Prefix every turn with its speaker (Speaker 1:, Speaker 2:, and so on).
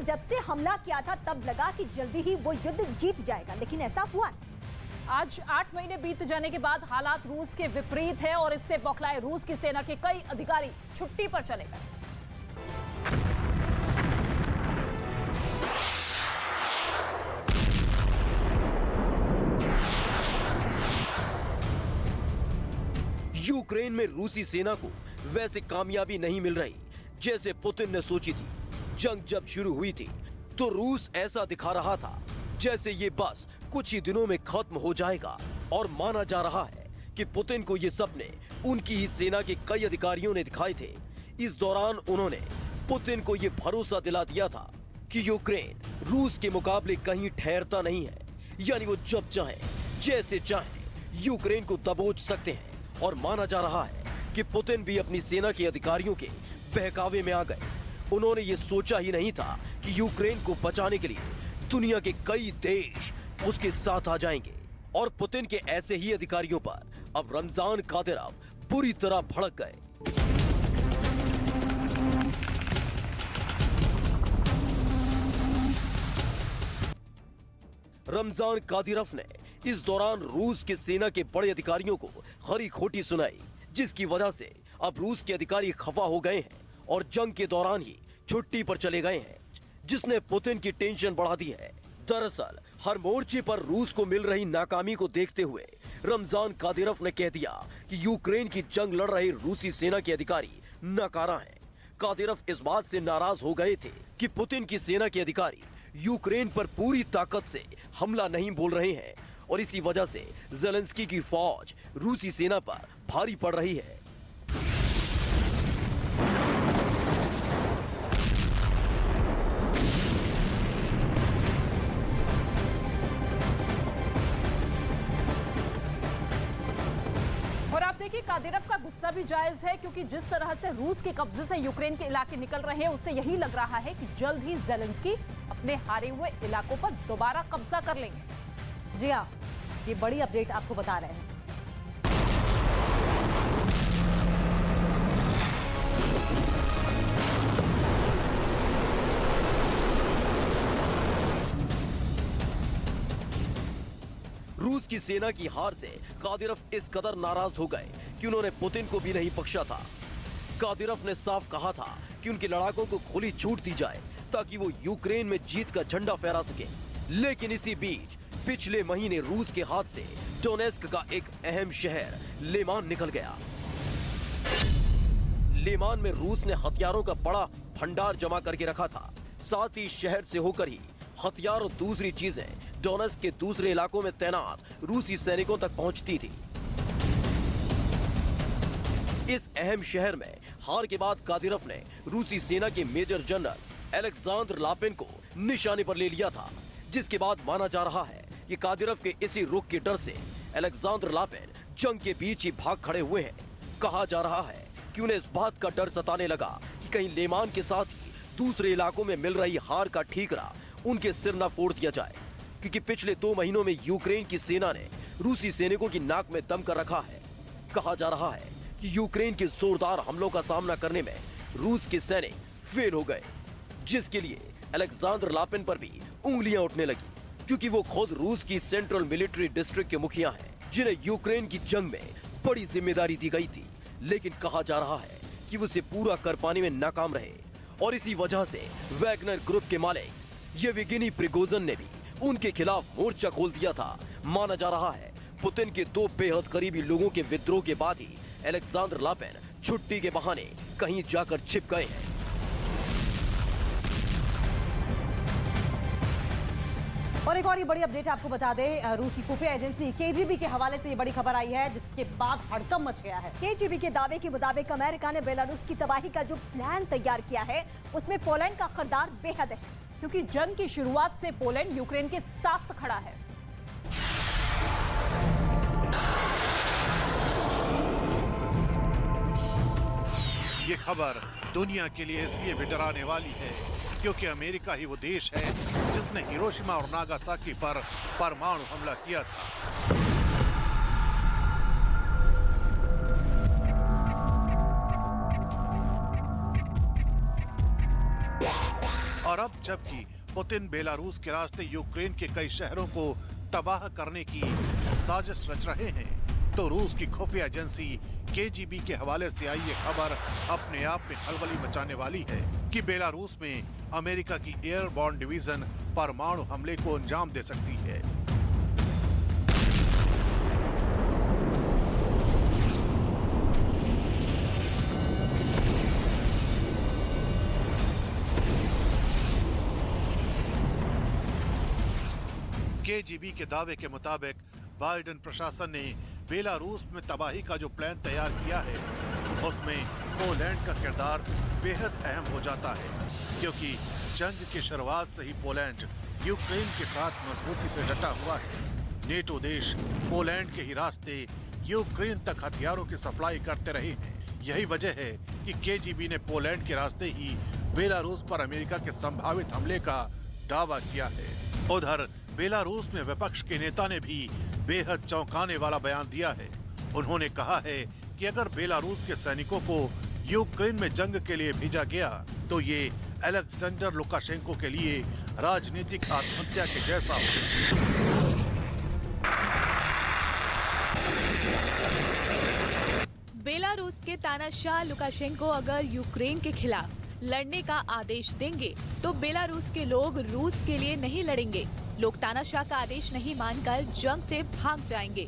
Speaker 1: जब से हमला किया था तब लगा कि जल्दी ही वो युद्ध जीत जाएगा, लेकिन ऐसा हुआ नहीं।
Speaker 2: आज 8 महीने बीत जाने के बाद हालात रूस के विपरीत है और इससे बौखलाए रूस की सेना के कई अधिकारी छुट्टी पर चले गए।
Speaker 3: यूक्रेन में रूसी सेना को वैसे कामयाबी नहीं मिल रही जैसे पुतिन ने सोची थी। जंग जब शुरू हुई थी तो रूस ऐसा दिखा रहा था जैसे ये बस कुछ ही दिनों में खत्म हो जाएगा, और माना जा रहा है कि पुतिन को ये सपने उनकी ही सेना के कई अधिकारियों ने दिखाए थे। इस दौरान उन्होंने पुतिन को ये भरोसा दिला दिया था कि यूक्रेन रूस के मुकाबले कहीं ठहरता नहीं है, यानी वो जब चाहे जैसे चाहे यूक्रेन को दबोच सकते हैं। और माना जा रहा है कि पुतिन भी अपनी सेना के अधिकारियों के बहकावे में आ गए। उन्होंने ये सोचा ही नहीं था कि यूक्रेन को बचाने के लिए दुनिया के कई देश उसके साथ आ जाएंगे। और पुतिन के ऐसे ही अधिकारियों पर अब रमजान कादिरोव पूरी तरह भड़क गए। रमजान कादिरोव ने इस दौरान रूस के सेना के बड़े अधिकारियों को खरी खोटी सुनाई, जिसकी वजह से अब रूस के अधिकारी खफा हो गए हैं और जंग के दौरान ही छुट्टी पर चले गए हैं, जिसने पुतिन की टेंशन बढ़ा दी है। दरअसल हर मोर्चे पर रूस को मिल रही नाकामी को देखते हुए रमजान कादिरोव ने कह दिया कि यूक्रेन की जंग लड़ रहे रूसी सेना के अधिकारी नाकारा हैं। कादिरोव इस बात से नाराज हो गए थे कि पुतिन की सेना के अधिकारी यूक्रेन पर पूरी ताकत से हमला नहीं बोल रहे हैं, और इसी वजह से ज़ेलेंस्की की फौज रूसी सेना पर भारी पड़ रही है।
Speaker 2: और आप देखिए कादिरोव का गुस्सा भी जायज है, क्योंकि जिस तरह से रूस के कब्जे से यूक्रेन के इलाके निकल रहे हैं उससे यही लग रहा है कि जल्द ही ज़ेलेंस्की अपने हारे हुए इलाकों पर दोबारा कब्जा कर लेंगे।
Speaker 1: जी हाँ, ये बड़ी अपडेट आपको बता रहे हैं।
Speaker 3: रूस की सेना की हार से कादिरोव इस कदर नाराज हो गए कि उन्होंने पुतिन को भी नहीं बख्शा था। कादिरोव ने साफ कहा था कि उनके लड़ाकों को खुली छूट दी जाए ताकि वो यूक्रेन में जीत का झंडा फहरा सके। लेकिन इसी बीच पिछले महीने रूस के हाथ से डोनेस्क का एक अहम शहर लेमान निकल गया। लेमान में रूस ने हथियारों का बड़ा भंडार जमा करके रखा था। साथ ही शहर से होकर ही हथियार और दूसरी चीजें डोनेस्क के दूसरे इलाकों में तैनात रूसी सैनिकों तक पहुंचती थी। इस अहम शहर में हार के बाद कादिरोव ने रूसी सेना के मेजर जनरल अलेक्जेंडर लापिन को निशाने पर ले लिया था, जिसके बाद माना जा रहा है कि कादिरोव के इसी रुख के डर से अलेक्जेंडर लापिन जंग के बीच ही भाग खड़े हुए हैं। कहा जा रहा है कि उन्हें इस बात का डर सताने लगा कि कहीं लेमान के साथ ही दूसरे इलाकों में मिल रही हार का ठीकरा उनके सिर न फोड़ दिया जाए, क्योंकि पिछले 2 महीनों में यूक्रेन की सेना ने रूसी सैनिकों की नाक में दम कर रखा है। कहा जा रहा है कि यूक्रेन के जोरदार हमलों का सामना करने में रूस के सैनिक फेल हो गए, जिसके लिए अलेक्जेंडर लापिन पर भी उंगलियां उठने लगी, क्योंकि वो खुद रूस की सेंट्रल मिलिट्री डिस्ट्रिक्ट के मुखिया हैं, जिन्हें यूक्रेन की जंग में बड़ी जिम्मेदारी दी गई थी। लेकिन कहा जा रहा है कि वो उसे पूरा कर पाने में नाकाम रहे, और इसी वजह से वैगनर ग्रुप के मालिक येवगेनी प्रिगोजिन ने भी उनके खिलाफ मोर्चा खोल दिया था। माना जा रहा है पुतिन के 2 बेहद करीबी लोगों के विद्रोह के बाद ही अलेक्जेंडर लापिन छुट्टी के बहाने कहीं जाकर छिप गए हैं।
Speaker 1: और एक और ये बड़ी अपडेट आपको बता दें, रूसी खुफिया एजेंसी केजीबी के हवाले से ये बड़ी खबर आई है, जिसके बाद हड़कंप मच गया है। केजीबी के दावे के मुताबिक अमेरिका ने बेलारूस की तबाही का जो प्लान तैयार किया है उसमें पोलैंड का किरदार बेहद है,
Speaker 2: क्योंकि जंग की शुरुआत से पोलैंड यूक्रेन के साथ खड़ा है।
Speaker 4: ये खबर दुनिया के लिए इसलिए भी डराने वाली है क्योंकि अमेरिका ही वो देश है जिसने हिरोशिमा और नागासाकी पर परमाणु हमला किया था। और अब जबकि पुतिन बेलारूस के रास्ते यूक्रेन के कई शहरों को तबाह करने की साजिश रच रहे हैं, तो रूस की खुफिया एजेंसी केजीबी के हवाले से आई ये खबर अपने आप में खलबली मचाने वाली है कि बेलारूस में अमेरिका की एयरबॉर्न डिवीजन परमाणु हमले को अंजाम दे सकती है। केजीबी के दावे के मुताबिक बाइडेन प्रशासन ने बेलारूस में तबाही का जो प्लान तैयार किया है, उसमें पोलैंड का किरदार बेहद अहम हो जाता है, क्योंकि जंग की शुरुआत से ही पोलैंड यूक्रेन के साथ मजबूती से डटा हुआ है। नेटो देश पोलैंड के ही रास्ते यूक्रेन तक हथियारों की सप्लाई करते रहे हैं। यही वजह है कि केजीबी ने पोलैंड के रास्ते ही बेलारूस पर अमेरिका के संभावित हमले का दावा किया है। उधर बेलारूस में विपक्ष के नेता ने भी बेहद चौंकाने वाला बयान दिया है। उन्होंने कहा है कि अगर बेलारूस के सैनिकों को यूक्रेन में जंग के लिए भेजा गया तो ये अलेक्जेंडर लुकाशेंको के लिए राजनीतिक आत्महत्या के जैसा हो।
Speaker 5: बेलारूस के तानाशाह लुकाशेंको अगर यूक्रेन के खिलाफ लड़ने का आदेश देंगे तो बेलारूस के लोग रूस के लिए नहीं लड़ेंगे। लोग तानाशाह का आदेश नहीं मानकर जंग से भाग जाएंगे।